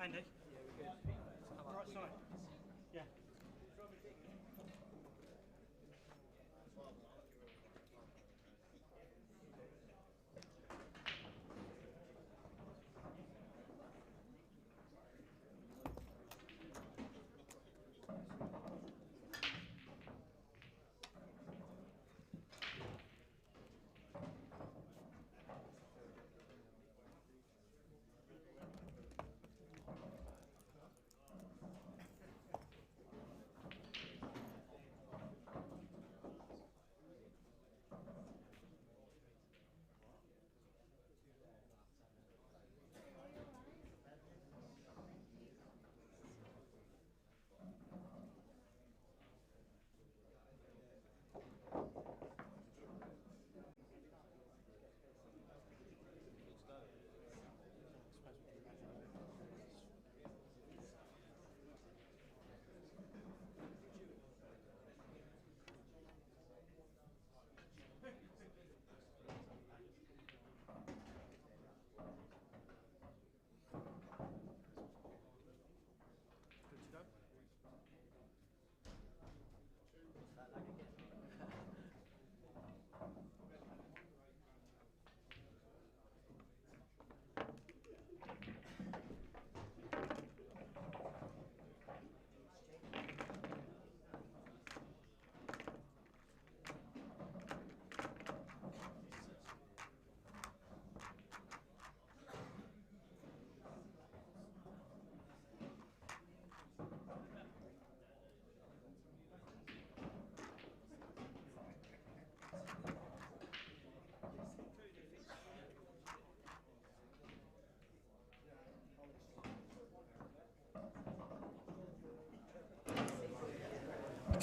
Andy? Right side. Yeah.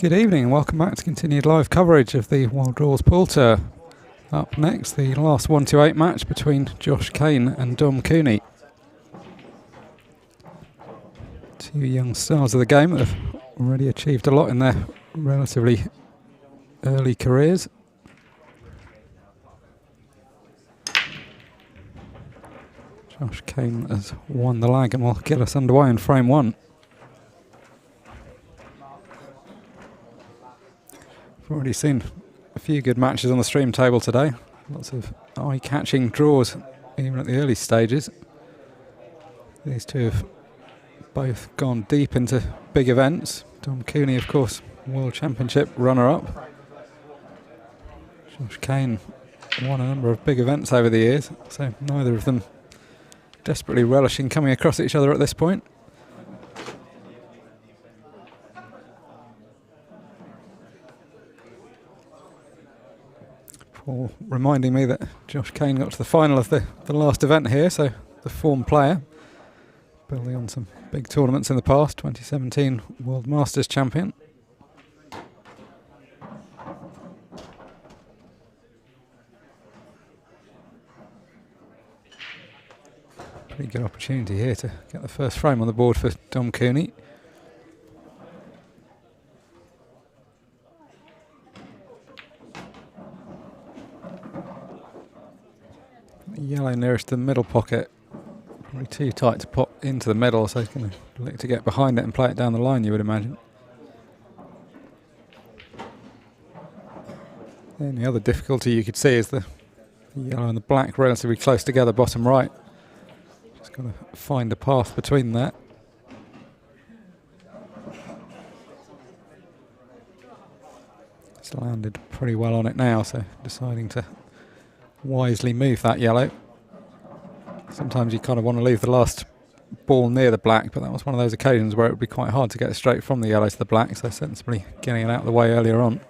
Good evening and welcome back to continued live coverage of the Wild Draws Pool Tour. Up next, the last 1-2-8 match between Josh Kane and Dom Cooney. Two young stars of the game that have already achieved a lot in their relatively early careers. Josh Kane has won the lag and will get us underway in frame one. We've already seen a few good matches on the stream table today. Lots of eye-catching draws, even at the early stages. These two have both gone deep into big events. Dom Cooney, of course, World Championship runner-up. Josh Kane won a number of big events over the years, so neither of them desperately relishing coming across each other at this point. Paul reminding me that Josh Kane got to the final of the last event here, so the form player, building on some big tournaments in the past, 2017 World Masters champion. Pretty good opportunity here to get the first frame on the board for Dom Cooney. Yellow nearest the middle pocket, probably too tight to pop into the middle, so he's going to look to get behind it and play it down the line, you would imagine. And the other difficulty you could see is the yellow and the black relatively close together, bottom right. Just got to find a path between that. It's landed pretty well on it now, so deciding to wisely move that yellow. Sometimes you kind of want to leave the last ball near the black, but that was one of those occasions where it would be quite hard to get straight from the yellow to the black, so sensibly getting it out of the way earlier on.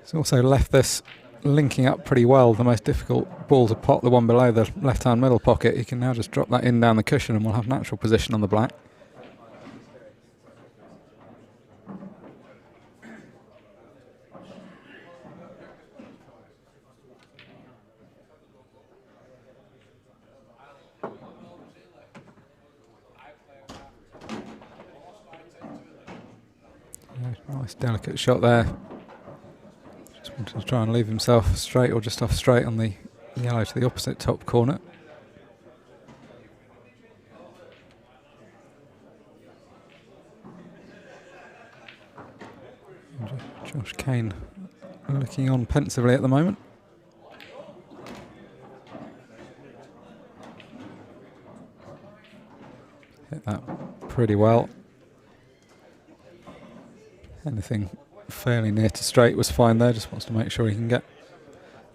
It's also left this linking up pretty well. The most difficult ball to pot, the one below the left-hand middle pocket, you can now just drop that in down the cushion and we'll have natural position on the black. Nice delicate shot there. Just wanted to try and leave himself straight or just off straight on the yellow to the opposite top corner. Josh Kane looking on pensively at the moment. Hit that pretty well. Anything fairly near to straight was fine there. Just wants to make sure he can get,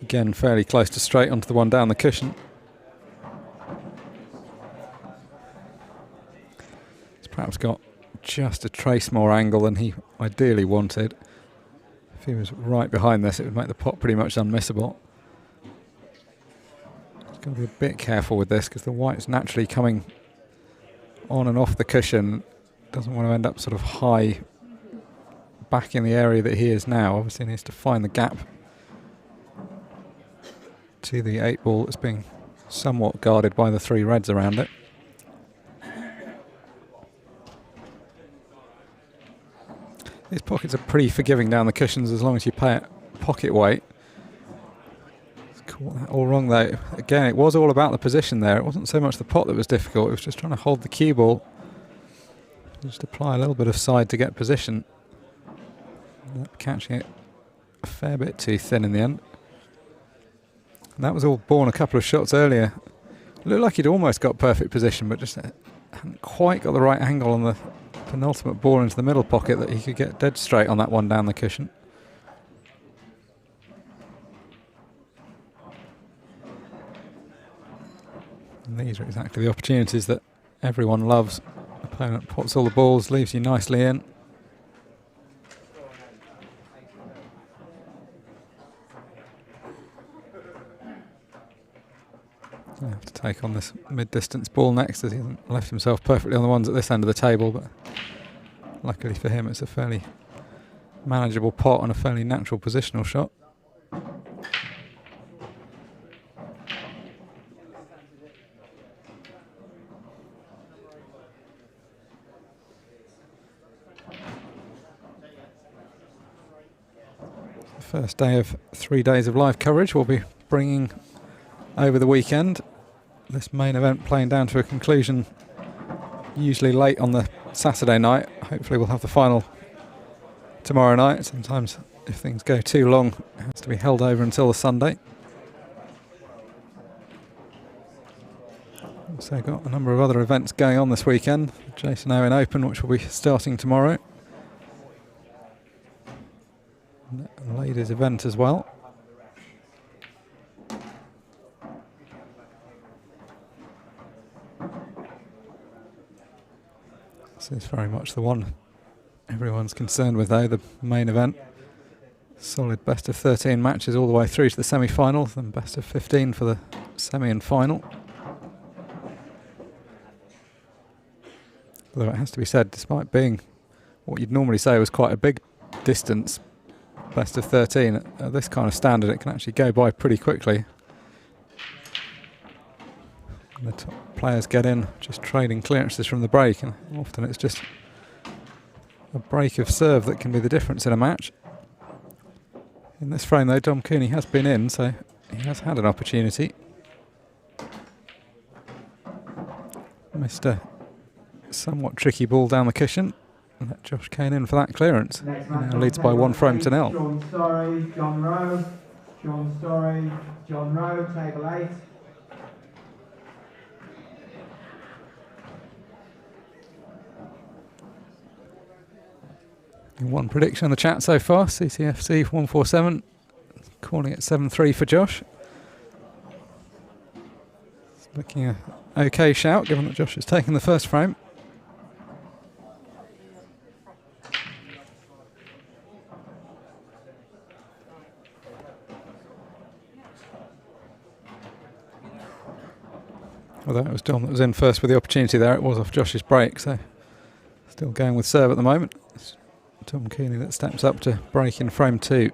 again, fairly close to straight onto the one down the cushion. He's perhaps got just a trace more angle than he ideally wanted. If he was right behind this, it would make the pot pretty much unmissable. He's got to be a bit careful with this because the white's naturally coming on and off the cushion. Doesn't want to end up sort of high back in the area that he is now. Obviously needs to find the gap to the 8 ball that's being somewhat guarded by the 3 reds around it. These pockets are pretty forgiving down the cushions as long as you pay it pocket weight. Caught that all wrong though. Again, it was all about the position there. It wasn't so much the pot that was difficult, it was just trying to hold the cue ball. Just apply a little bit of side to get position. Catching it a fair bit too thin in the end. And that was all born a couple of shots earlier. It looked like he'd almost got perfect position, but just hadn't quite got the right angle on the penultimate ball into the middle pocket that he could get dead straight on that one down the cushion. And these are exactly the opportunities that everyone loves. Opponent pots all the balls, leaves you nicely in. I have to take on this mid-distance ball next, as he hasn't left himself perfectly on the ones at this end of the table, but luckily for him it's a fairly manageable pot and a fairly natural positional shot. The first day of 3 days of live coverage we'll be bringing over the weekend. This main event playing down to a conclusion usually late on the Saturday night. Hopefully we'll have the final tomorrow night. Sometimes if things go too long it has to be held over until the Sunday. Also got a number of other events going on this weekend. Jason Owen Open, which will be starting tomorrow. And a ladies event as well. This is very much the one everyone's concerned with though, the main event. Solid best of 13 matches all the way through to the semi-finals, and best of 15 for the semi and final. Although it has to be said, despite being what you'd normally say was quite a big distance, best of 13, at this kind of standard it can actually go by pretty quickly. The top players get in just trading clearances from the break, and often it's just a break of serve that can be the difference in a match. In this frame though, Dom Cooney has been in, so he has had an opportunity. Missed a somewhat tricky ball down the cushion, and let Josh Kane in for that clearance. He now leads by 1 frame to 0. John Storey, John Rowe, John Storey, John Rowe, table 8. One prediction in the chat so far, CCFC 147 calling it 7-3 for Josh. It's looking an okay shout given that Josh has taken the first frame. Although it was Dom that was in first with the opportunity there, it was off Josh's break, so still going with serve at the moment. It's Tom Cooney that steps up to break in frame 2.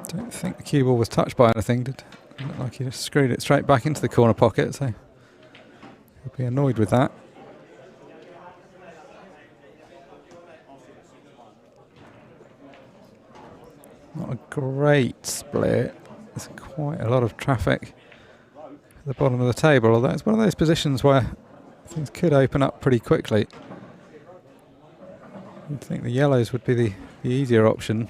Don't think the cue ball was touched by anything. Did look like he just screwed it straight back into the corner pocket, so he'll be annoyed with that. Not a great split. There's quite a lot of traffic the bottom of the table, although it's one of those positions where things could open up pretty quickly. You'd think the yellows would be the easier option.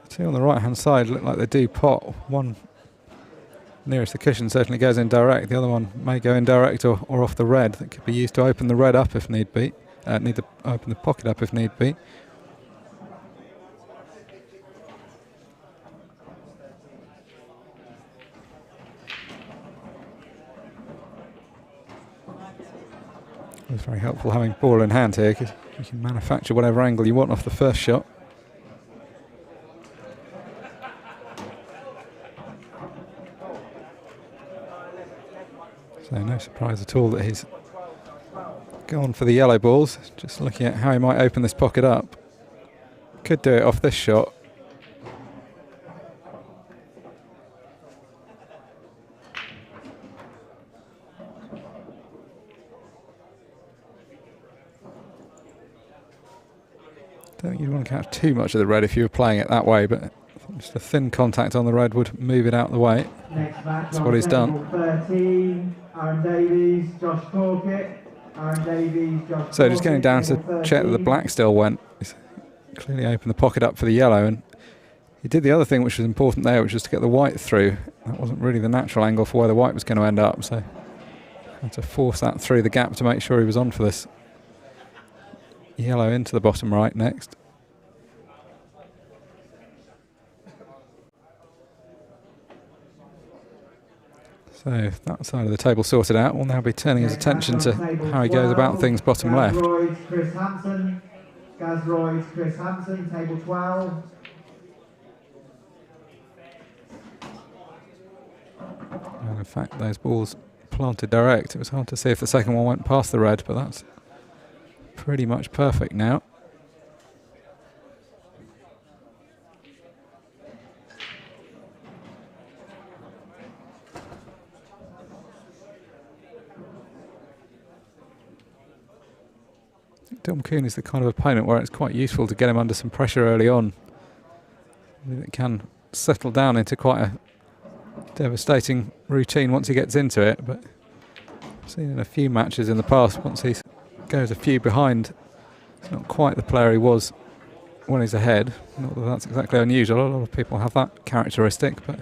The two on the right hand side look like they do pot. One nearest the cushion certainly goes in direct, the other one may go in direct or off the red. That could be used to open the red up if need be. Need to open the pocket up if need be. It's very helpful having ball in hand here because you can manufacture whatever angle you want off the first shot. So no surprise at all that he's gone for the yellow balls. Just looking at how he might open this pocket up. Could do it off this shot. Don't think you'd want to catch too much of the red if you were playing it that way, but just a thin contact on the red would move it out of the way. That's what he's done. 13, Aaron Davies, Josh Corkett. Aaron Davies, Josh So just going down to check that the 13. black still went. He's clearly opened the pocket up for the yellow, and he did the other thing which was important there, which was to get the white through. That wasn't really the natural angle for where the white was going to end up, so had to force that through the gap to make sure he was on for this. Yellow into the bottom right next. So that side of the table sorted out. We'll now be turning his attention to how he goes about things bottom left. Gazroyd, Chris Hampson. Gazroyd, Chris Hampson, table 12. And in fact, those balls planted direct. It was hard to see if the second one went past the red, but that's pretty much perfect now. Cooney is the kind of opponent where it's quite useful to get him under some pressure early on. It can settle down into quite a devastating routine once he gets into it, but I've seen in a few matches in the past, once he goes a few behind, it's not quite the player he was when he's ahead. Not that that's exactly unusual, a lot of people have that characteristic, but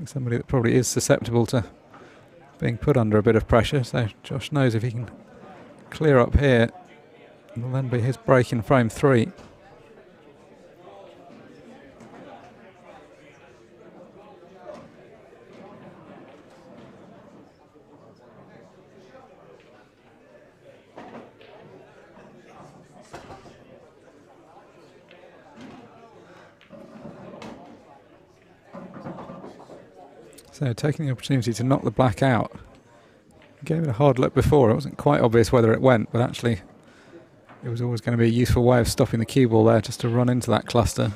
somebody that probably is susceptible to being put under a bit of pressure. So Josh knows if he can clear up here, it'll then be his break in frame 3. So taking the opportunity to knock the black out. He gave it a hard look before. It wasn't quite obvious whether it went, but actually it was always going to be a useful way of stopping the cue ball there, just to run into that cluster.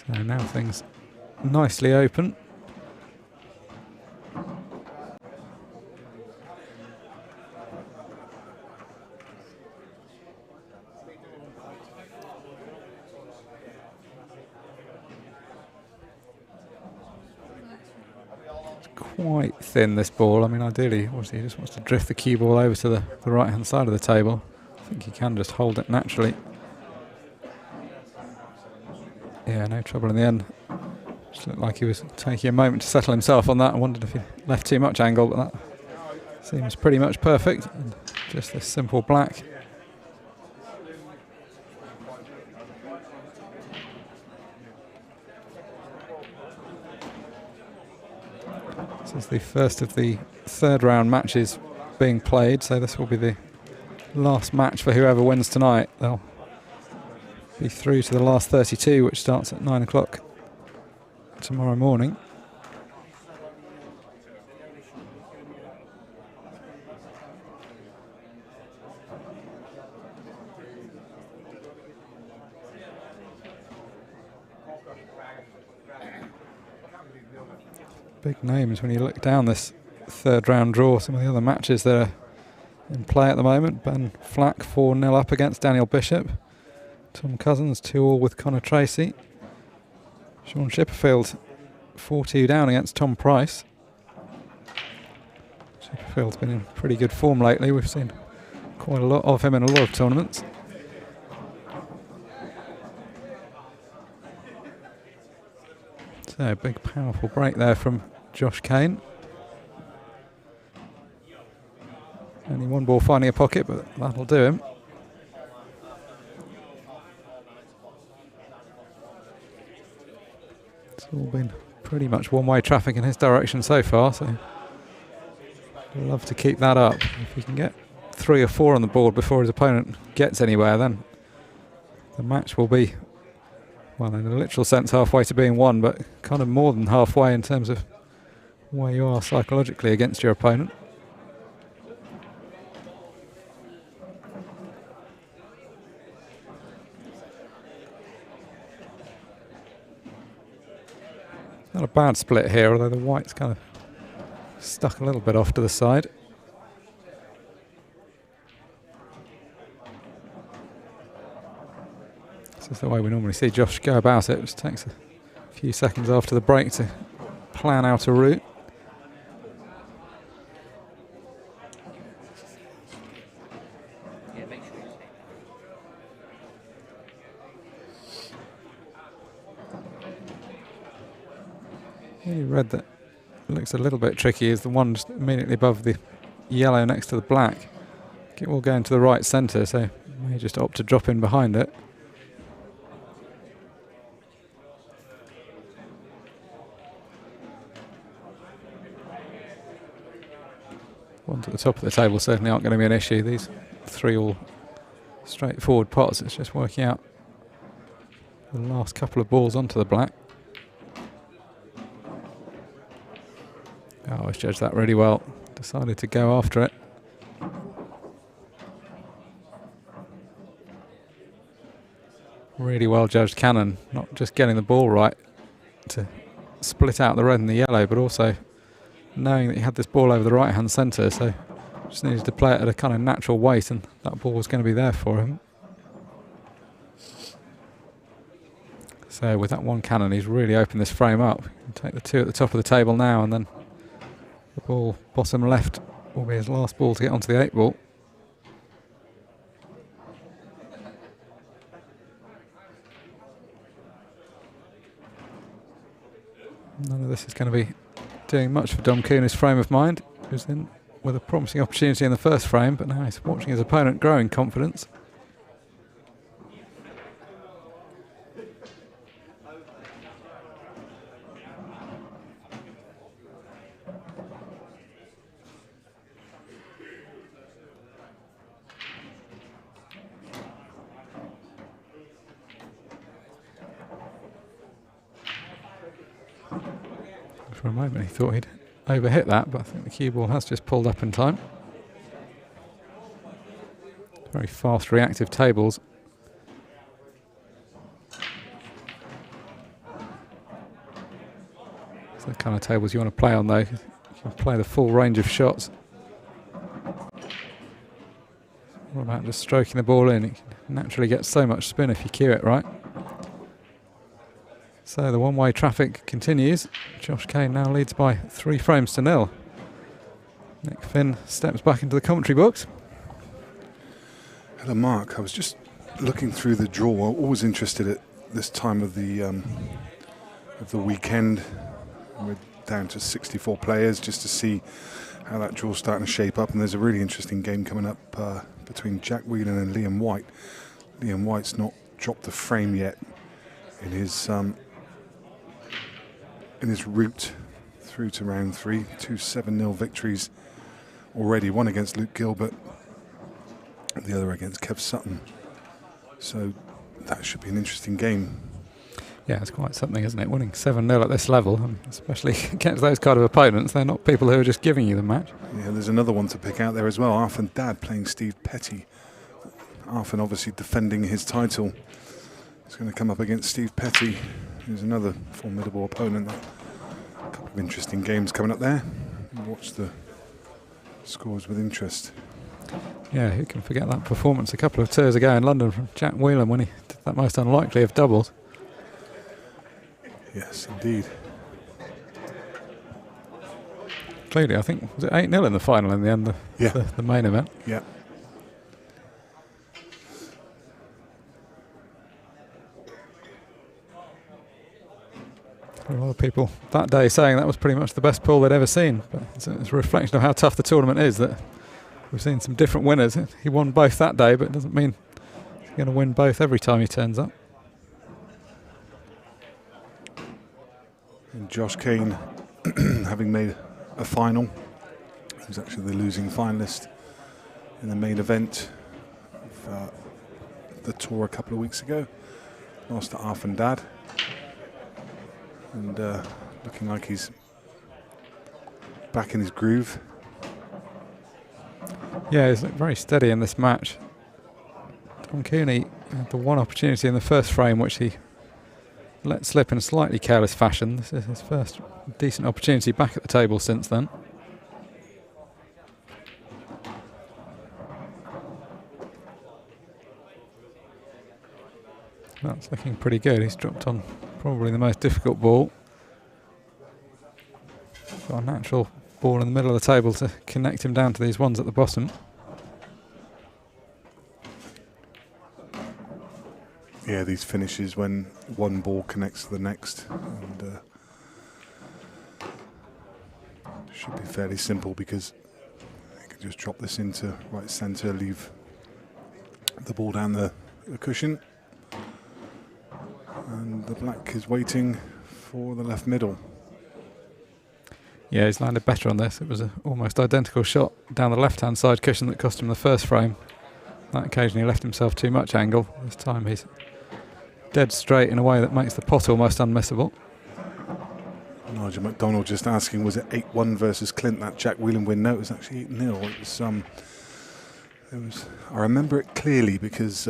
So now things nicely open. Quite thin, this ball. I mean, ideally, obviously, he just wants to drift the cue ball over to the right hand side of the table. I think he can just hold it naturally. Yeah, no trouble in the end. Just looked like he was taking a moment to settle himself on that. I wondered if he left too much angle, but that seems pretty much perfect. And just this simple black. This is the first of the third round matches being played, so this will be the last match for whoever wins tonight. They'll be through to the last 32, which starts at 9 o'clock tomorrow morning. Big names when you look down this third round draw. Some of the other matches that are in play at the moment. Ben Flack 4-0 up against Daniel Bishop. Tom Cousins 2-all with Connor Tracy. Sean Chipperfield 4-2 down against Tom Price. Chipperfield's been in pretty good form lately. We've seen quite a lot of him in a lot of tournaments. So big powerful break there from Josh Kane. Only one ball finding a pocket, but that'll do him. It's all been pretty much one-way traffic in his direction so far, so I'd love to keep that up. If he can get 3 or 4 on the board before his opponent gets anywhere, then the match will be, well, in a literal sense, halfway to being won, but kind of more than halfway in terms of where you are psychologically against your opponent. Not a bad split here, although the white's kind of stuck a little bit off to the side. This is the way we normally see Josh go about it. It just takes a few seconds after the break to plan out a route. The red that looks a little bit tricky is the one just immediately above the yellow next to the black. It will go into the right centre, so may just opt to drop in behind it. Ones at the top of the table certainly aren't going to be an issue. These 3 all straightforward pots. It's just working out the last couple of balls onto the black. Oh, he's judged that really well. Decided to go after it. Really well judged Cannon, not just getting the ball right to split out the red and the yellow, but also knowing that he had this ball over the right hand centre, so just needed to play it at a kind of natural weight, and that ball was going to be there for him. So with that one cannon, he's really opened this frame up. Take the 2 at the top of the table now, and then the ball bottom left will be his last ball to get onto the 8 ball. None of this is going to be doing much for Dom Cooney's frame of mind. He was in with a promising opportunity in the first frame, but now he's watching his opponent grow in confidence. For a moment he thought he'd overhit that, but I think the cue ball has just pulled up in time. Very fast reactive tables. It's the kind of tables you want to play on though. You can play the full range of shots. What about just stroking the ball in? It can naturally get so much spin if you cue it right. So the one-way traffic continues. Josh Kane now leads by 3 frames to 0. Nick Finn steps back into the commentary box. Hello, Mark. I was just looking through the draw. I'm always interested at this time of the weekend. We're down to 64 players just to see how that draw's starting to shape up. And there's a really interesting game coming up between Jack Whelan and Liam White. Liam White's not dropped the frame yet in his route through to round 3. 2 7-0 victories already, one against Luke Gilbert, the other against Kev Sutton. So that should be an interesting game. Yeah, it's quite something, isn't it? Winning 7-0 at this level, and especially against those kind of opponents. They're not people who are just giving you the match. Yeah, there's another one to pick out there as well. Arfan Dad playing Steve Petty. Arfan obviously defending his title. He's going to come up against Steve Petty, who's another formidable opponent. A couple of interesting games coming up there. Watch the scores with interest. Yeah, who can forget that performance a couple of tours ago in London from Jack Whelan when he did that most unlikely of doubles. Yes, indeed. Clearly, I think, was it 8-0 in the final in the end, the main event? Yeah. A lot of people that day saying that was pretty much the best pool they'd ever seen. But it's a reflection of how tough the tournament is that we've seen some different winners. He won both that day, but it doesn't mean he's going to win both every time he turns up. And Josh Kane, having made a final, he was actually the losing finalist in the main event of the tour a couple of weeks ago. Lost to Arf and Dad. And looking like he's back in his groove. Yeah, he's looked very steady in this match. Tom Cooney had the one opportunity in the first frame which he let slip in a slightly careless fashion. This is his first decent opportunity back at the table since then. That's looking pretty good. He's dropped on probably the most difficult ball. Got a natural ball in the middle of the table to connect him down to these ones at the bottom. Yeah, these finishes when one ball connects to the next. And should be fairly simple because you can just drop this into right centre, leave the ball down the cushion. And the black is waiting for the left middle. Yeah, he's landed better on this. It was an almost identical shot down the left-hand side cushion that cost him the first frame. That occasion he left himself too much angle. This time he's dead straight in a way that makes the pot almost unmissable. Nigel McDonald just asking, was it 8-1 versus Clint, that Jack Whelan win? No, it was actually 8-0. It was. I remember it clearly because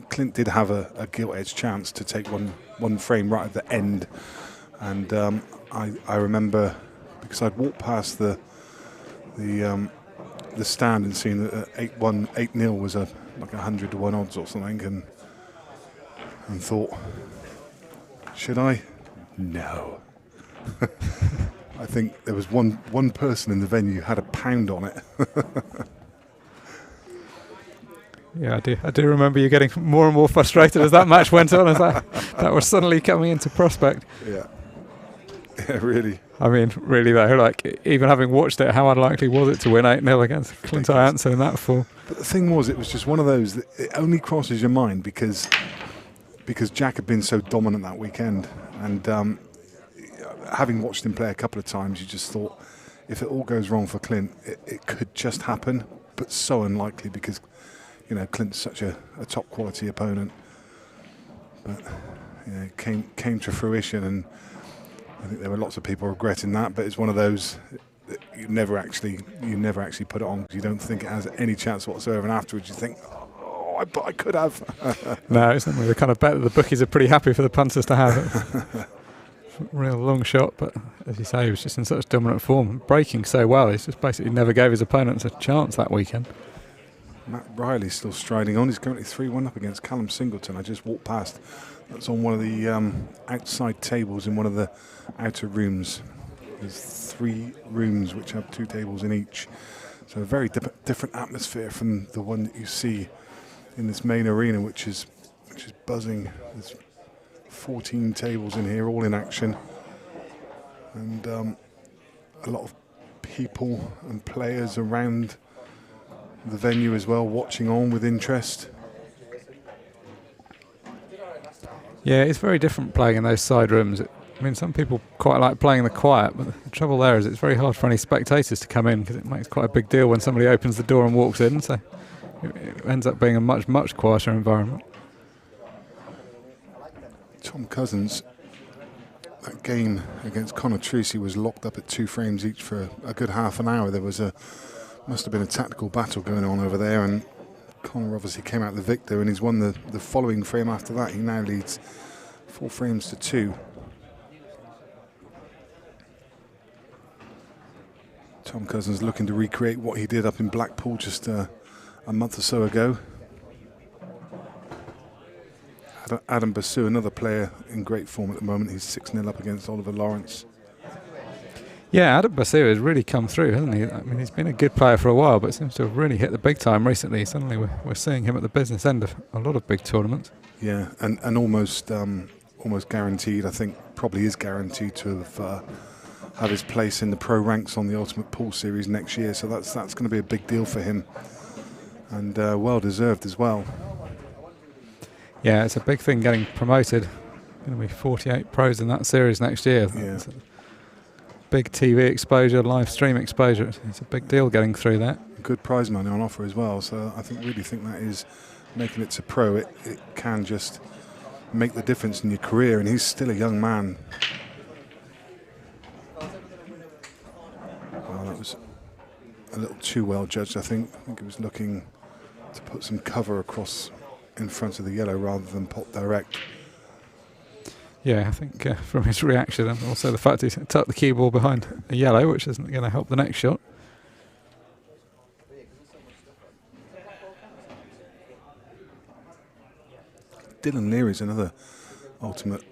Clint did have a gilt-edged chance to take one frame right at the end, and I remember because I'd walked past the stand and seen that 8-0 was like 100 to 1 odds or something, and thought, should I? No. I think there was one person in the venue who had a pound on it. Yeah, I do remember you getting more and more frustrated as that match went on, as that was suddenly coming into prospect. Yeah, really. I mean, really though, like even having watched it, how unlikely was it to win 8-0 against Clint Ianson in that fall? But the thing was, it was just one of those that it only crosses your mind because Jack had been so dominant that weekend, and having watched him play a couple of times, you just thought, if it all goes wrong for Clint, it could just happen, but so unlikely because, you know, Clint's such a top quality opponent. But you know, it came to fruition, and I think there were lots of people regretting that. But it's one of those that you never actually put it on because you don't think it has any chance whatsoever, and afterwards you think, oh, I could have. No, it's not really the kind of bet that the bookies are pretty happy for the punters to have. Real long shot, but as you say, he was just in such dominant form, breaking so well. He just basically never gave his opponents a chance that weekend. Matt Riley's still striding on. He's currently 3-1 up against Callum Singleton. I just walked past. That's on one of the outside tables in one of the outer rooms. There's 3 rooms which have 2 tables in each. So a very different atmosphere from the one that you see in this main arena, which is buzzing. There's 14 tables in here, all in action, and a lot of people and players around the venue as well, watching on with interest. Yeah, it's very different playing in those side rooms. I mean, some people quite like playing the quiet, but the trouble there is it's very hard for any spectators to come in because it makes quite a big deal when somebody opens the door and walks in, so it ends up being a much quieter environment. Tom Cousins, that game against Conor Tracy was locked up at 2 frames each for a good half an hour. There was must have been a tactical battle going on over there, and Conor obviously came out the victor, and he's won the following frame after that. He now leads 4 frames to 2. Tom Cousins looking to recreate what he did up in Blackpool just a a month or so ago. Adam Basu, another player in great form at the moment. He's 6-0 up against Oliver Lawrence. Yeah, Adam Basu has really come through, hasn't he? I mean, he's been a good player for a while, but seems to have really hit the big time recently. Suddenly we're seeing him at the business end of a lot of big tournaments. Yeah, and almost guaranteed, I think, probably is guaranteed to have his place in the pro ranks on the Ultimate Pool Series next year. So that's going to be a big deal for him, and well deserved as well. Yeah, it's a big thing getting promoted. Going to be 48 pros in that series next year. Yeah. It's a big TV exposure, live stream exposure. It's a big deal getting through that. Good prize money on offer as well. So I really think that is making it to pro. It can just make the difference in your career, and he's still a young man. Well, that was a little too well judged, I think. I think he was looking to put some cover across in front of the yellow rather than pot direct. Yeah, I think from his reaction and also the fact he tucked the cue ball behind a yellow, which isn't going to help the next shot. Dylan Leary's another Ultimate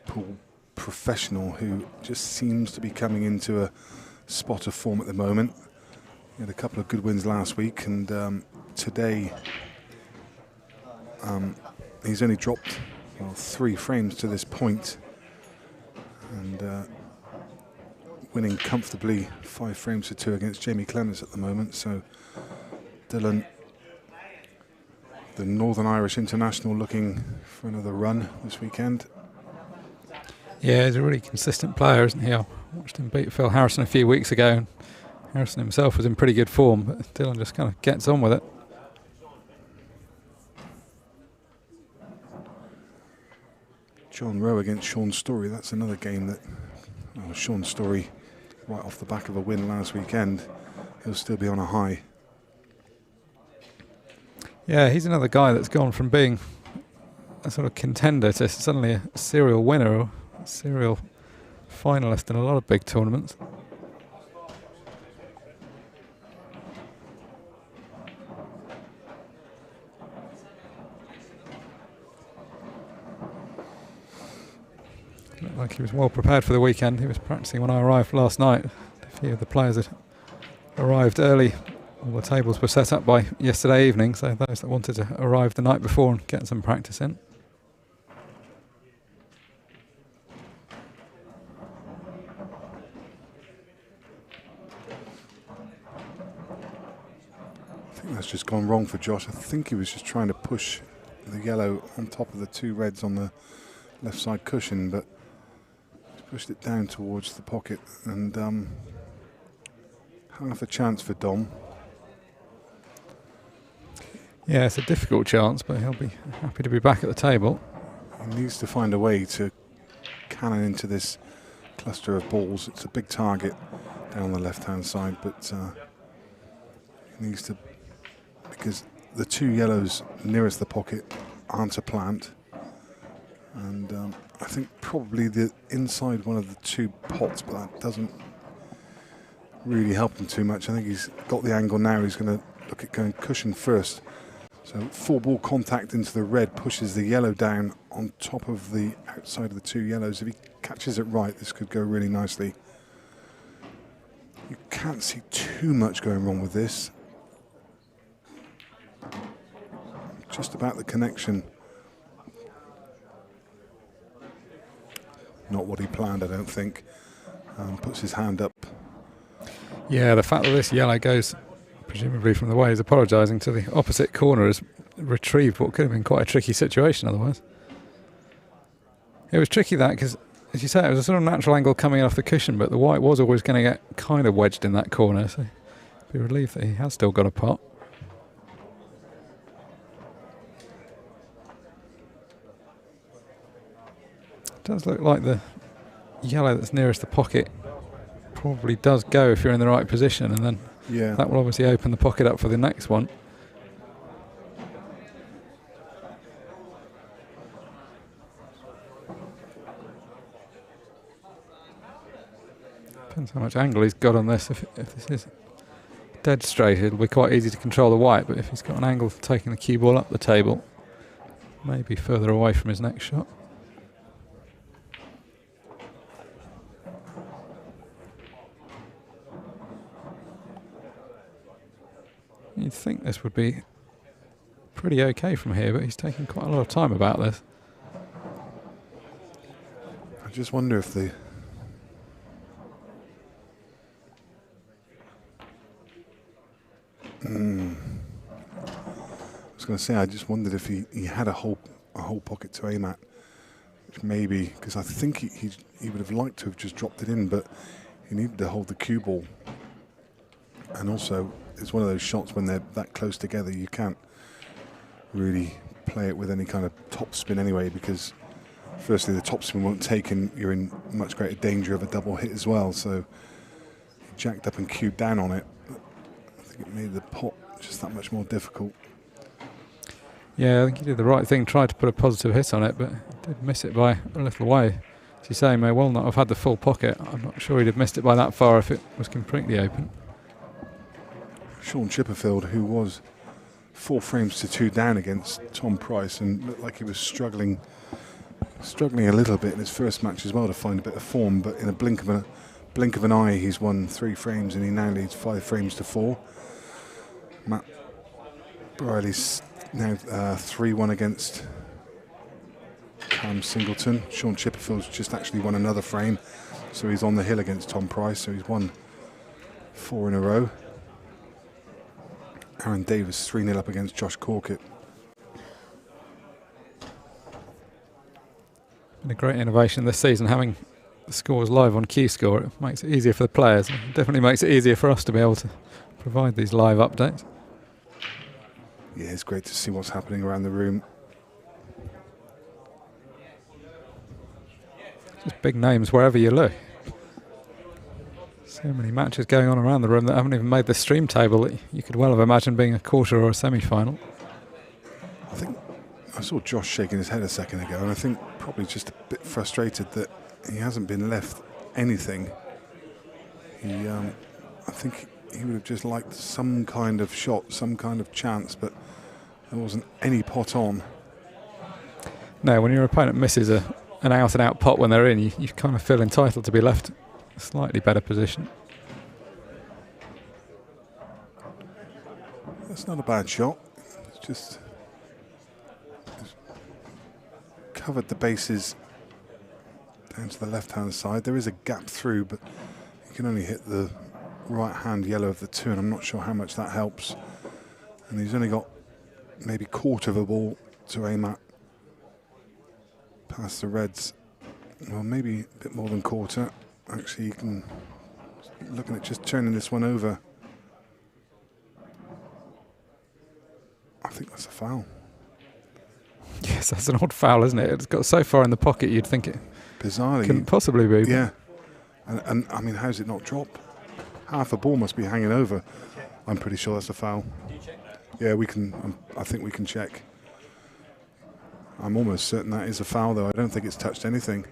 Pool professional who just seems to be coming into a spot of form at the moment. He had a couple of good wins last week, and today he's only dropped 3 frames to this point, and winning comfortably 5 frames to 2 against Jamie Clemens at the moment. So Dylan, the Northern Irish international, looking for another run this weekend. Yeah, he's a really consistent player, isn't he? I watched him beat Phil Harrison a few weeks ago, and Harrison himself was in pretty good form, but Dylan just kind of gets on with it. John Rowe against Sean Story. That's another game that Sean Story, right off the back of a win last weekend, he'll still be on a high. Yeah, he's another guy that's gone from being a sort of contender to suddenly a serial winner or a serial finalist in a lot of big tournaments. Looked like he was well prepared for the weekend. He was practicing when I arrived last night. A few of the players had arrived early. All the tables were set up by yesterday evening, so those that wanted to arrive the night before and get some practice in. I think that's just gone wrong for Josh. I think he was just trying to push the yellow on top of the 2 reds on the left side cushion, but he's pushed it down towards the pocket, and half a chance for Dom. Yeah, it's a difficult chance, but he'll be happy to be back at the table. He needs to find a way to cannon into this cluster of balls. It's a big target down the left-hand side, but he needs to, because the 2 yellows nearest the pocket aren't a plant, and I think probably the inside one of the 2 pots, but that doesn't really help him too much. I think he's got the angle now. He's going to look at going cushion first. So 4 ball contact into the red pushes the yellow down on top of the outside of the 2 yellows. If he catches it right, this could go really nicely. You can't see too much going wrong with this. Just about the connection. Not what he planned, I don't think. Puts his hand up. Yeah, the fact that this yellow goes presumably from the way he's apologising to the opposite corner has retrieved what could have been quite a tricky situation otherwise. It was tricky that because, as you say, it was a sort of natural angle coming off the cushion, but the white was always going to get kind of wedged in that corner, so be relieved that he has still got a pot. It does look like the yellow that's nearest the pocket probably does go if you're in the right position, and then that will obviously open the pocket up for the next one. Depends how much angle he's got on this. If this is dead straight, it'll be quite easy to control the white, but if he's got an angle for taking the cue ball up the table, maybe further away from his next shot. You'd think this would be pretty okay from here, but he's taking quite a lot of time about this. I just wonder if the... I was going to say, I just wondered if he had a whole pocket to aim at, which maybe, because I think he would have liked to have just dropped it in, but he needed to hold the cue ball. And also, it's one of those shots when they're that close together, you can't really play it with any kind of top spin anyway, because firstly the top spin won't take and you're in much greater danger of a double hit as well. So he jacked up and cued down on it. I think it made the pot just that much more difficult. Yeah, I think he did the right thing, tried to put a positive hit on it, but did miss it by a little way. As you say, may well not have had the full pocket. I'm not sure he'd have missed it by that far if it was completely open. Sean Chipperfield, who was 4 frames to 2 down against Tom Price and looked like he was struggling a little bit in his first match as well to find a bit of form, but in a blink of an eye he's won 3 frames and he now leads 5 frames to 4. Matt Briley's now 3-1 against Cam Singleton. Sean Chipperfield's just actually won another frame, so he's on the hill against Tom Price, so he's won 4 in a row. Aaron Davis 3-0 up against Josh Corkett. Been a great innovation this season, having the scores live on QScore. It makes it easier for the players. It definitely makes it easier for us to be able to provide these live updates. Yeah, it's great to see what's happening around the room. Just big names wherever you look. So many matches going on around the room that haven't even made the stream table that you could well have imagined being a quarter or a semi-final. I think I saw Josh shaking his head a second ago, and I think probably just a bit frustrated that he hasn't been left anything. I think he would have just liked some kind of shot, some kind of chance, but there wasn't any pot on. No, when your opponent misses an out-and-out pot when they're in, you kind of feel entitled to be left a slightly better position. That's not a bad shot. It's just covered the bases down to the left-hand side. There is a gap through, but you can only hit the right-hand yellow of the 2, and I'm not sure how much that helps. And he's only got maybe quarter of a ball to aim at past the reds. Well, maybe a bit more than quarter. Actually, you can looking at just turning this one over. I think that's a foul. Yes, that's an odd foul, isn't it? It's got so far in the pocket you'd think it bizarrely couldn't possibly be. Yeah, and I mean, how's it not drop? Half a ball must be hanging over. I'm pretty sure that's a foul. Yeah, we can. I think we can check. I'm almost certain that is a foul, though. I don't think it's touched anything.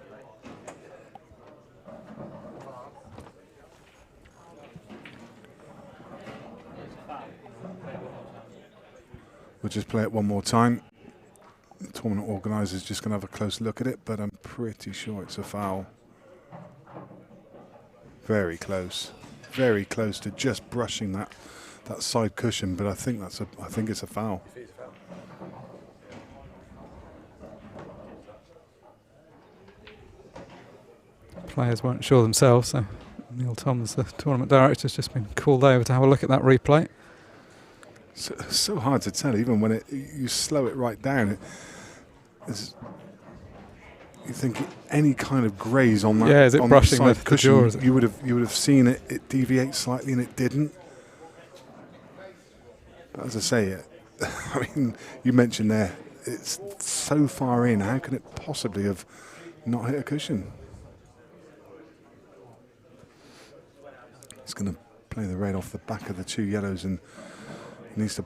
We'll just play it one more time. The tournament organiser's just going to have a close look at it, but I'm pretty sure it's a foul. Very close to just brushing that side cushion, but I think it's a foul. Players weren't sure themselves, so Neil Toms, the tournament director, has just been called over to have a look at that replay. So hard to tell, even when you slow it right down. You think any kind of graze on that, yeah, is it on brushing side the cushion, jaw, is it? you would have seen it deviate slightly, and it didn't. But as I say, I mean, you mentioned there, it's so far in. How can it possibly have not hit a cushion? It's going to play the red off the back of the 2 yellows, and he needs to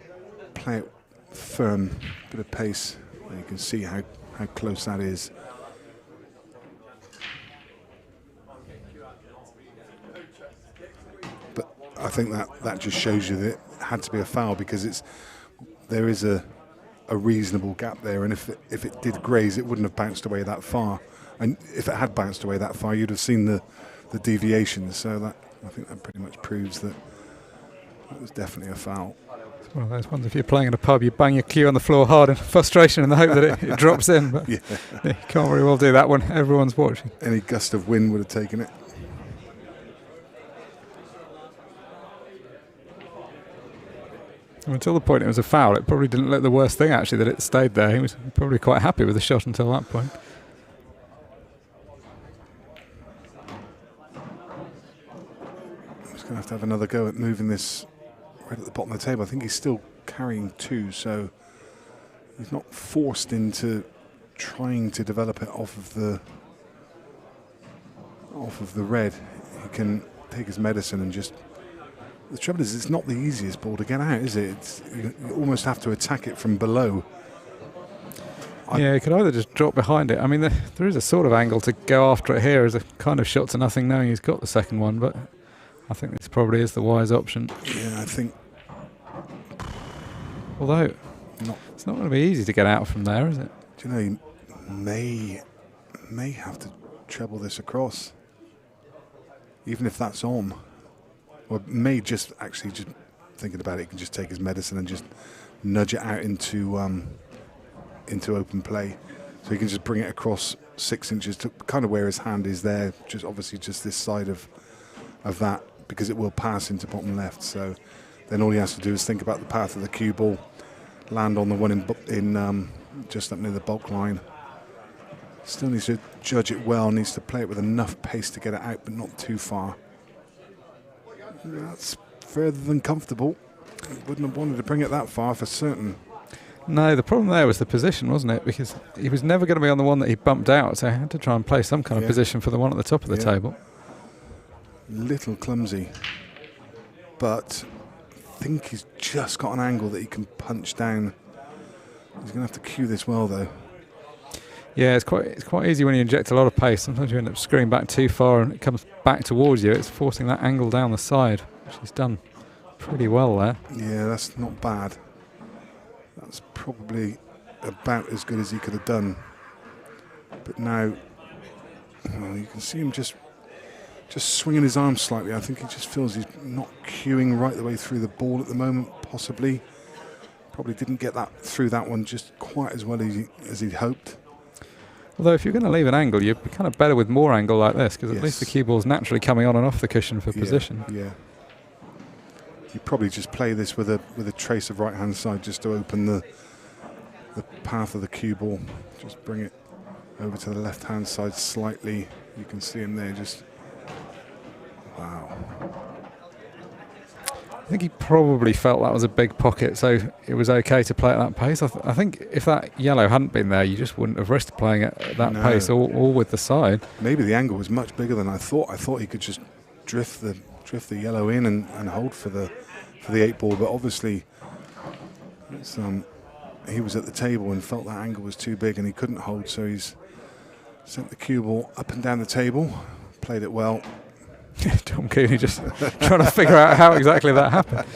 play it firm, bit of pace. You can see how close that is. But I think that just shows you that it had to be a foul, because there is a reasonable gap there, and if it did graze, it wouldn't have bounced away that far. And if it had bounced away that far, you'd have seen the deviations. So that, I think that pretty much proves that it was definitely a foul. It's one of those ones, if you're playing in a pub, you bang your cue on the floor hard in frustration in the hope that it drops in. But Yeah. you can't very well do that when everyone's watching. Any gust of wind would have taken it. Until the point it was a foul, it probably didn't look the worst thing, actually, that it stayed there. He was probably quite happy with the shot until that point. He's going to have another go at moving this right at the bottom of the table. I think he's still carrying 2, so he's not forced into trying to develop it off of the red. He can take his medicine and just... The trouble is, it's not the easiest ball to get out, is it? You almost have to attack it from below. Yeah, he could either just drop behind it. I mean, there is a sort of angle to go after it here as a kind of shot to nothing, knowing he's got the second one, but I think this probably is the wise option. Yeah, I think... Although, it's not going to be easy to get out from there, is it? Do you know, he may have to treble this across, even if that's on. Or may just thinking about it, he can just take his medicine and just nudge it out into open play. So he can just bring it across 6 inches to kind of where his hand is there, just obviously just this side of that, because it will pass into bottom left. So then all he has to do is think about the path of the cue ball, land on the one in just up near the bulk line. Still needs to judge it well, needs to play it with enough pace to get it out, but not too far. That's further than comfortable. Wouldn't have wanted to bring it that far for certain. No, the problem there was the position, wasn't it? Because he was never going to be on the one that he bumped out, so he had to try and play some kind of position for the one at the top of the table. Little clumsy, but I think he's just got an angle that he can punch down. He's going to have to cue this well, though. Yeah, it's quite easy when you inject a lot of pace. Sometimes you end up screwing back too far and it comes back towards you. It's forcing that angle down the side, which he's done pretty well there. Yeah, that's not bad. That's probably about as good as he could have done. But now, well, you can see him just swinging his arm slightly. I think he just feels he's not cueing right the way through the ball at the moment, possibly. Probably didn't get that through that one just quite as well as he'd hoped. Although if you're going to leave an angle, you'd be kind of better with more angle like this, because at least the cue ball's naturally coming on and off the cushion for position. Yeah. You probably just play this with a trace of right-hand side just to open the path of the cue ball. Just bring it over to the left-hand side slightly. You can see him there just... Wow. I think he probably felt that was a big pocket, so it was okay to play at that pace. I think if that yellow hadn't been there, you just wouldn't have risked playing it at that pace or with the side. Maybe the angle was much bigger than I thought. I thought he could just drift the yellow in and hold for the 8 ball, but obviously he was at the table and felt that angle was too big and he couldn't hold, so he's sent the cue ball up and down the table, played it well. Tom Cooney just trying to figure out how exactly that happened.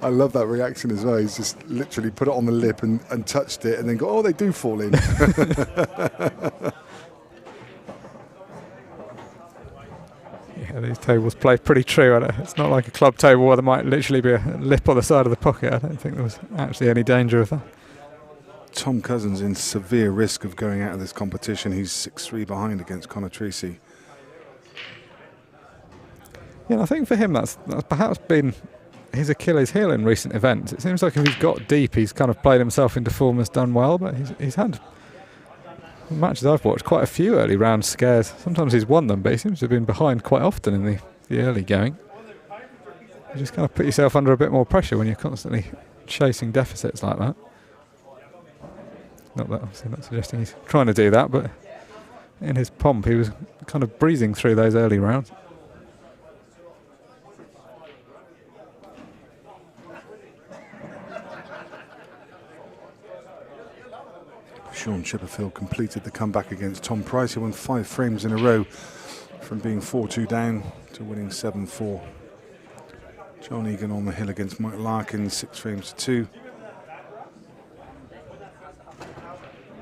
I love that reaction as well. He's just literally put it on the lip and touched it and then go, oh, they do fall in. Yeah, these tables play pretty true. It's not like a club table where there might literally be a lip on the side of the pocket. I don't think there was actually any danger of that. Tom Cousins in severe risk of going out of this competition. He's 6-3 behind against Connor Tracy. Yeah, I think for him that's perhaps been his Achilles heel in recent events. It seems like if he's got deep, he's kind of played himself into form, has done well, but he's had matches I've watched quite a few early round scares. Sometimes he's won them, but he seems to have been behind quite often in the early going. You just kind of put yourself under a bit more pressure when you're constantly chasing deficits like that. Not that, obviously not suggesting he's trying to do that, but in his pomp he was kind of breezing through those early rounds. Sean Chipperfield completed the comeback against Tom Price. He won 5 frames in a row from being 4-2 down after winning 7-4. John Egan on the hill against Mike Larkin, 6 frames to 2.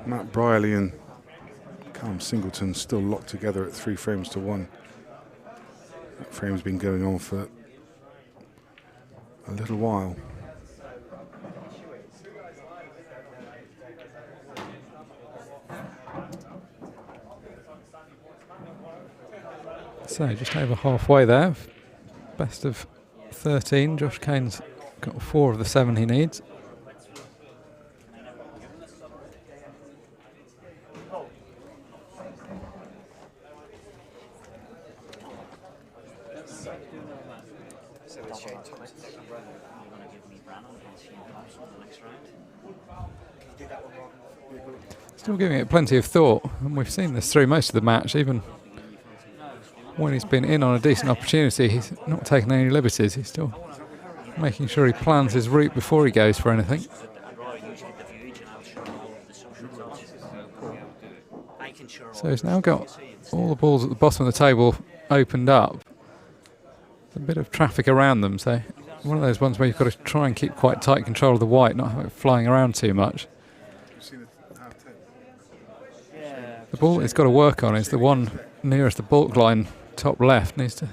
Matt Brierley and Callum Singleton still locked together at 3 frames to 1. That frame's been going on for a little while. So just over halfway there. Best of 13. Josh Kane's got 4 of the 7 he needs. Still giving it plenty of thought, and we've seen this through most of the match. Even when he's been in on a decent opportunity, he's not taking any liberties. He's still making sure he plans his route before he goes for anything. So he's now got all the balls at the bottom of the table opened up. There's a bit of traffic around them, so one of those ones where you've got to try and keep quite tight control of the white, not have it flying around too much. The ball he's got to work on is the one nearest the baulk line, top left. Needs to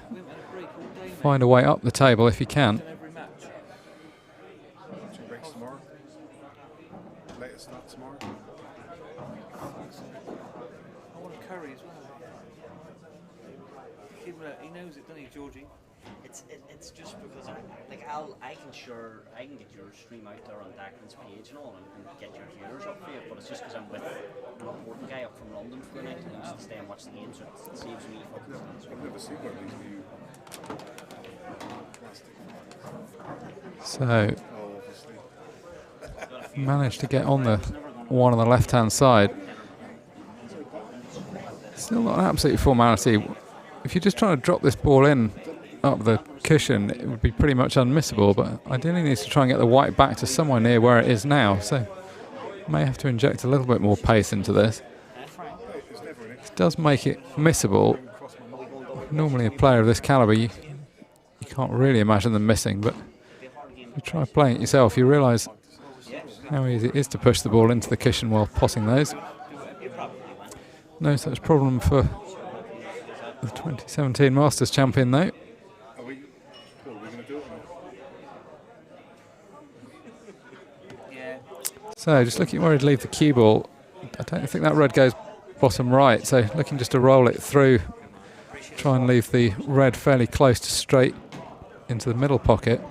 find a way up the table if he can. He knows it, doesn't he, Georgie? It's just because I can get your stream out there on Declan's page and all, and get your viewers up for you. But it's just because I'm with an important guy up from London for the night and he needs to stay and watch the games. So it saves me. I've never seen one of these new So plastic. managed to get on the one on the left-hand side. Still not an absolute formality. If you're just trying to drop this ball in up the cushion, it would be pretty much unmissable, but ideally needs to try and get the white back to somewhere near where it is now, so may have to inject a little bit more pace into this. This does make it missable. Normally a player of this calibre, you can't really imagine them missing, but if you try playing it yourself, you realise how easy it is to push the ball into the cushion while potting those. No such problem for the 2017 Masters champion though. So just looking at where he'd leave the cue ball, I don't think that red goes bottom right, so looking just to roll it through, try and leave the red fairly close to straight into the middle pocket.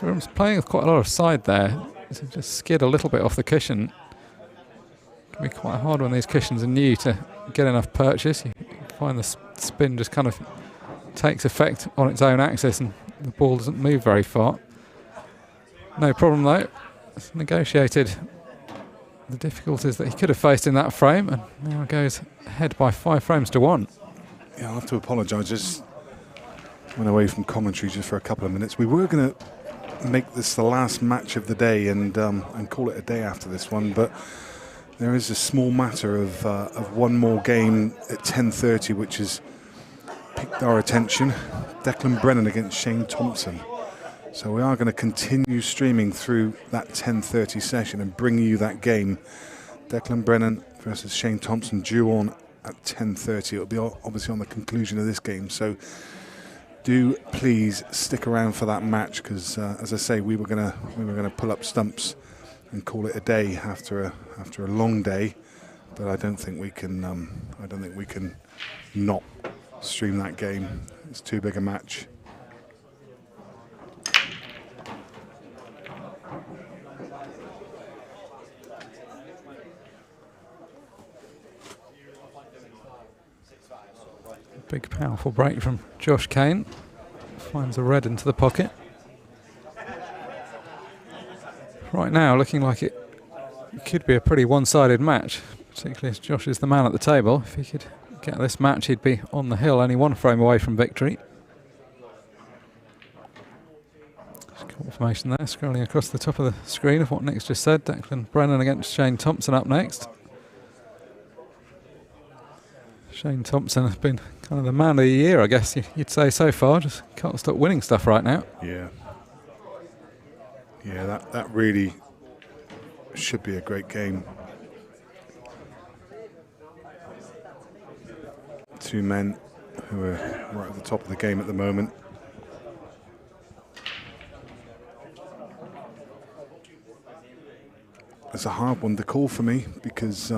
So we're playing with quite a lot of side there, so just skid a little bit off the cushion. It can be quite hard when these cushions are new to get enough purchase. You find the spin just kind of takes effect on its own axis and the ball doesn't move very far. No problem though, it's negotiated the difficulties that he could have faced in that frame and now goes ahead by 5 frames to 1. Yeah, I'll have to apologise, just went away from commentary just for a couple of minutes. We were going to make this the last match of the day and call it a day after this one, but there is a small matter of one more game at 10:30 which has piqued our attention. Declan Brennan against Shane Thompson. So we are going to continue streaming through that 10:30 session and bring you that game. Declan Brennan versus Shane Thompson due on at 10:30. It'll be obviously on the conclusion of this game. So do please stick around for that match because, as I say, we were going to pull up stumps and call it a day after a long day. But I don't think we can. Not stream that game. It's too big a match. Big powerful break from Josh Kane. Finds a red into the pocket. Right now looking like it could be a pretty one-sided match, particularly as Josh is the man at the table. If he could get this match he'd be on the hill, only 1 frame away from victory. Just confirmation there, scrolling across the top of the screen of what Nick's just said. Declan Brennan against Shane Thompson up next. Shane Thompson has been kind of the man of the year, I guess you'd say so far. Just can't stop winning stuff right now. Yeah. Yeah, that really should be a great game. Two men who are right at the top of the game at the moment. It's a hard one to call for me because,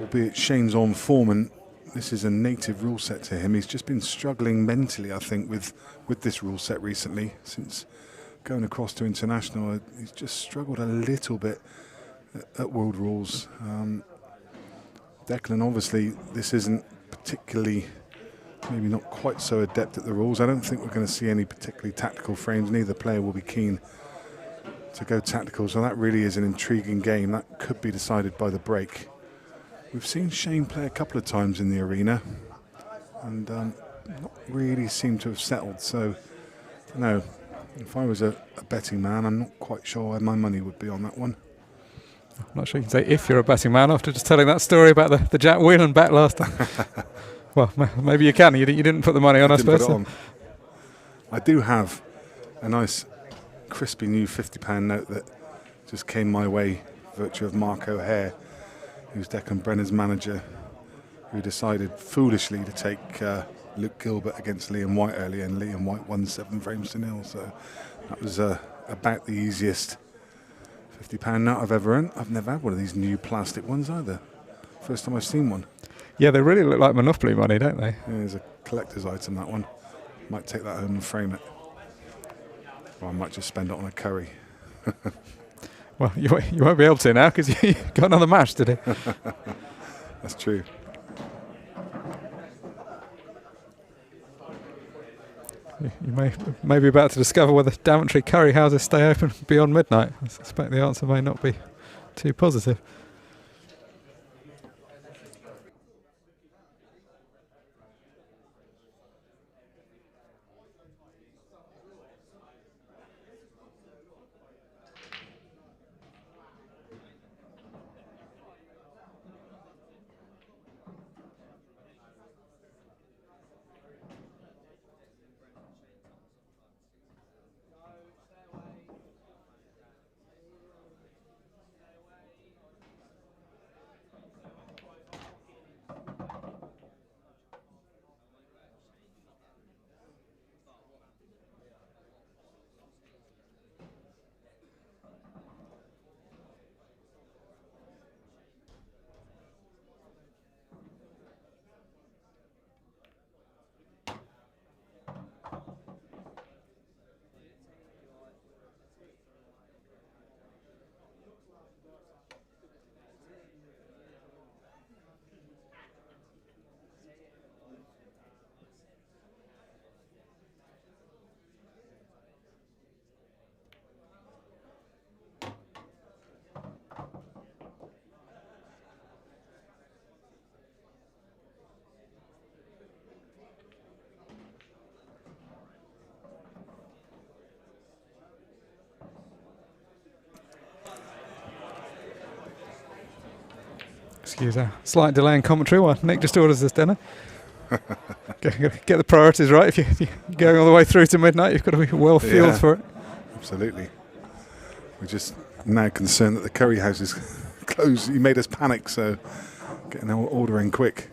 albeit Shane's on form and this is a native rule set to him, he's just been struggling mentally, I think, with this rule set recently. Since going across to international, he's just struggled a little bit at World Rules. Declan, obviously, this isn't particularly, maybe not quite so adept at the rules. I don't think we're going to see any particularly tactical frames. Neither player will be keen to go tactical, so that really is an intriguing game. That could be decided by the break. We've seen Shane play a couple of times in the arena and not really seem to have settled. So, no, if I was a betting man, I'm not quite sure where my money would be on that one. I'm not sure you can say if you're a betting man after just telling that story about the Jack Whelan bet last time. Well, maybe you can. You didn't put the money on, I suppose. Put it on. I do have a nice crispy new £50 note that just came my way, virtue of Mark O'Hare, who's Declan Brennan's manager, who decided foolishly to take Luke Gilbert against Liam White earlier, and Liam White won 7-0. So that was about the easiest £50 note I've ever earned. I've never had one of these new plastic ones either. First time I've seen one. Yeah, they really look like Monopoly money, don't they? Yeah, it's a collector's item, that one. Might take that home and frame it. Or I might just spend it on a curry. Well, you won't be able to now because you got another match today. That's true. You may be about to discover whether Daventry curry houses stay open beyond midnight. I suspect the answer may not be too positive. Excuse a slight delay in commentary while Nick just orders his dinner. Get the priorities right. If you're going all the way through to midnight, you've got to be well fueled for it. Absolutely. We're just now concerned that the curry house is closed. He made us panic, so getting our order in quick.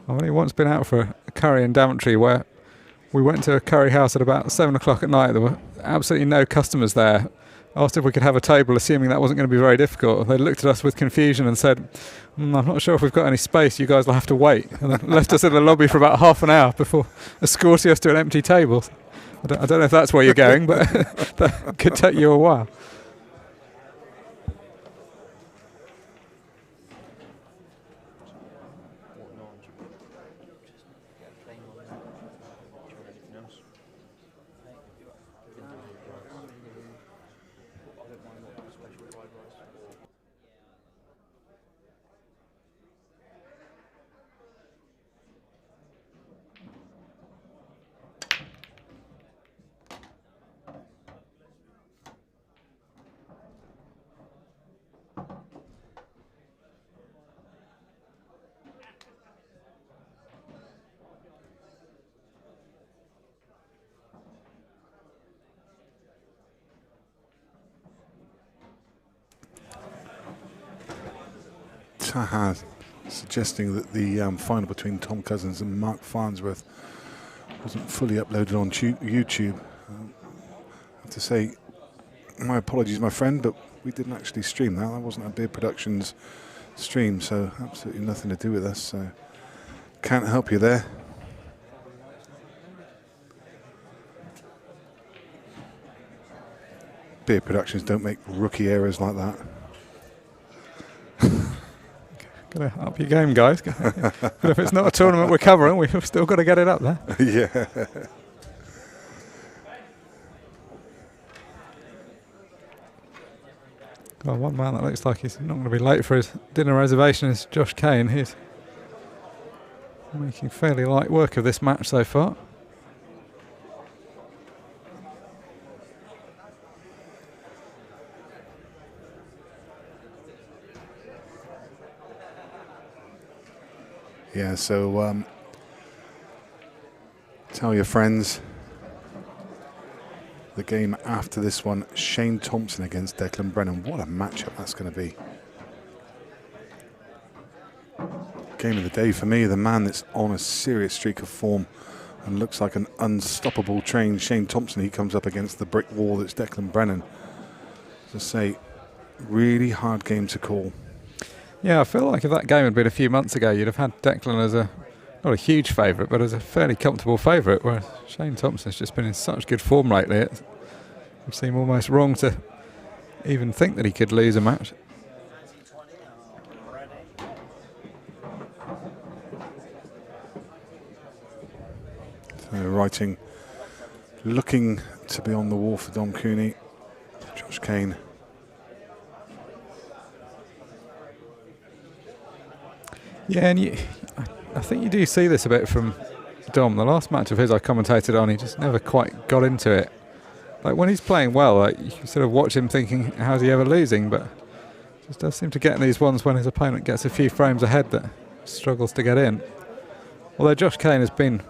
I've only once been out for a curry in Daventry where we went to a curry house at about 7 o'clock at night. There were absolutely no customers there. Asked if we could have a table, assuming that wasn't going to be very difficult. They looked at us with confusion and said, I'm not sure if we've got any space, you guys will have to wait. And then left us in the lobby for about half an hour before escorting us to an empty table. I don't know if that's where you're going, but that could take you a while. Taha suggesting that the final between Tom Cousins and Mark Farnsworth wasn't fully uploaded on YouTube. I have to say, my apologies, my friend, but we didn't actually stream that. That wasn't a Beer Productions stream, so absolutely nothing to do with us. So can't help you there. Beer Productions don't make rookie errors like that. Gotta up your game, guys. But if it's not a tournament we're covering, we've still got to get it up there. Yeah. Well, one man that looks like he's not going to be late for his dinner reservation is Josh Kane. He's making fairly light work of this match so far. Yeah, so tell your friends the game after this one, Shane Thompson against Declan Brennan. What a matchup that's going to be. Game of the day for me, the man that's on a serious streak of form and looks like an unstoppable train. Shane Thompson, he comes up against the brick wall that's Declan Brennan. As I say, really hard game to call. Yeah, I feel like if that game had been a few months ago, you'd have had Declan as not a huge favourite, but as a fairly comfortable favourite, whereas Shane Thompson's just been in such good form lately. It would seem almost wrong to even think that he could lose a match. So writing, looking to be on the wall for Dom Cooney, Josh Kane. Yeah, and I think you do see this a bit from Dom. The last match of his I commentated on, he just never quite got into it. Like when he's playing well, like you can sort of watch him thinking, how's he ever losing? But just does seem to get in these ones when his opponent gets a few frames ahead that struggles to get in. Although Josh Kane has been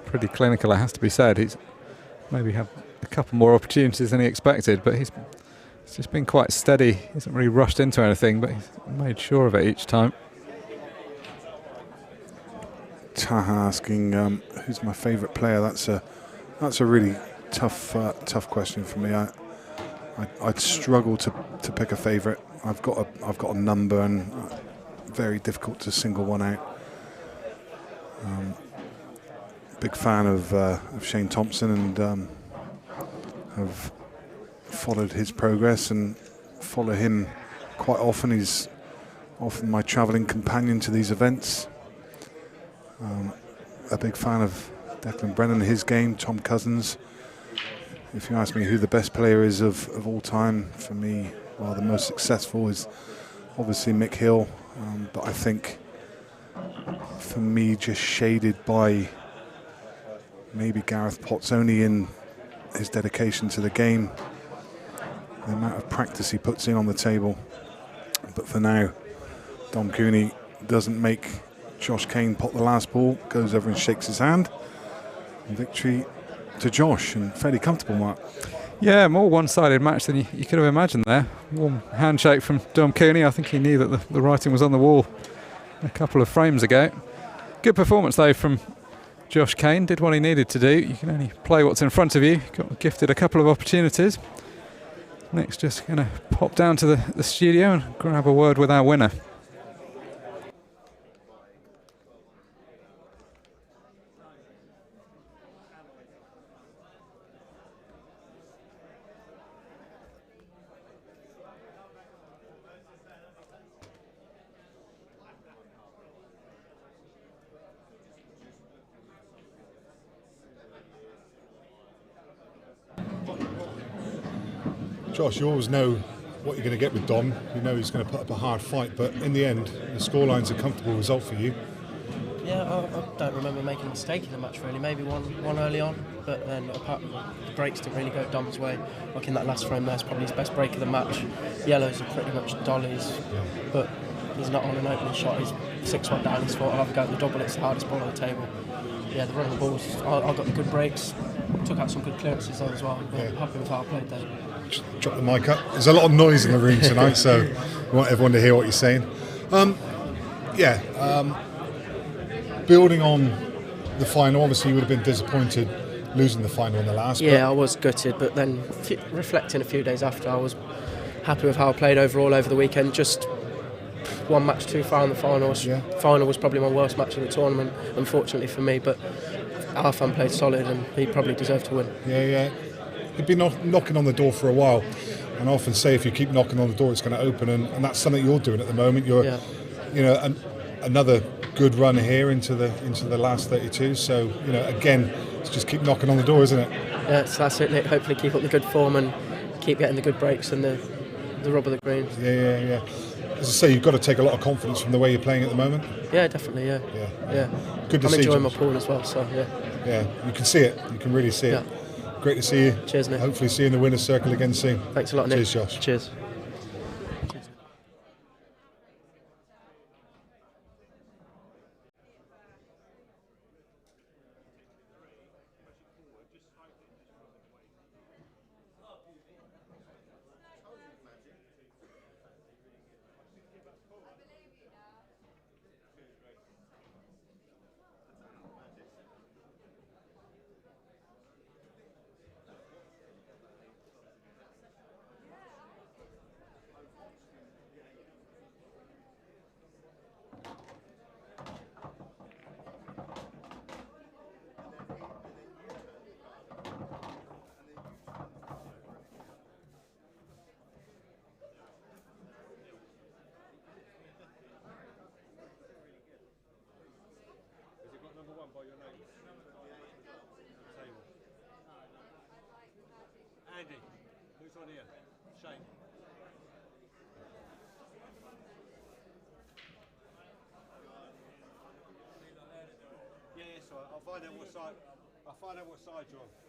pretty clinical, it has to be said. He's maybe had a couple more opportunities than he expected, but he's just been quite steady. He hasn't really rushed into anything, but he's made sure of it each time. Taha asking who's my favourite player. That's a really tough question for me. I'd struggle to pick a favourite. I've got a number, and very difficult to single one out. Big fan of Shane Thompson, and have followed his progress and follow him quite often. He's often my travelling companion to these events. A big fan of Declan Brennan, his game, Tom Cousins. If you ask me who the best player is of all time, for me, well, the most successful is obviously Mick Hill. But I think, for me, just shaded by maybe Gareth Potts, only in his dedication to the game, the amount of practice he puts in on the table. But for now, Dom Cooney doesn't make Josh Kane pot the last ball, goes over and shakes his hand. And victory to Josh, and fairly comfortable, Mark. Yeah, more one-sided match than you could have imagined there. Warm handshake from Dom Cooney. I think he knew that the writing was on the wall a couple of frames ago. Good performance, though, from Josh Kane. Did what he needed to do. You can only play what's in front of you. Got gifted a couple of opportunities. Nick's just going to pop down to the studio and grab a word with our winner. Josh, you always know what you're going to get with Dom. You know he's going to put up a hard fight, but in the end, the scoreline's a comfortable result for you. Yeah, I don't remember making a mistake in the match really. Maybe one early on, but then apart from the breaks didn't really go Dom's way. Like in that last frame, that's probably his best break of the match. Yellows are pretty much dollies, but he's not on an opening shot. He's 6-1 down. He's thought, I'll have a go at the double. It's the hardest ball on the table. Yeah, the run of the balls. I got the good breaks. Took out some good clearances though as well. Yeah. Happy with how I played there. Drop the mic up. There's a lot of noise in the room tonight, so we want everyone to hear what you're saying. Yeah, building on the final, obviously you would have been disappointed losing the final in the last. Yeah, I was gutted, but then reflecting a few days after, I was happy with how I played overall over the weekend. Just one match too far in the finals. Yeah. Final was probably my worst match of the tournament, unfortunately for me, but Arfan played solid and he probably deserved to win. Yeah. He'd been knocking on the door for a while, and I often say if you keep knocking on the door, it's going to open, and that's something you're doing at the moment. You're, another good run here into the last 32. So again, it's just keep knocking on the door, isn't it? Yeah, so that's it. Nick. Hopefully, keep up the good form and keep getting the good breaks and the rub of the greens. Yeah. As I say, you've got to take a lot of confidence from the way you're playing at the moment. Yeah, definitely. Yeah. Good to see. I'm enjoying my pool as well. So yeah. Yeah, you can see it. You can really see it. Great to see you. Cheers, Nick. Hopefully see you in the winner's circle again soon. Thanks a lot, Nick. Cheers, Josh. Cheers. Andy, who's on here? Shane. Yeah, yes, all right. I'll find out what side you're on.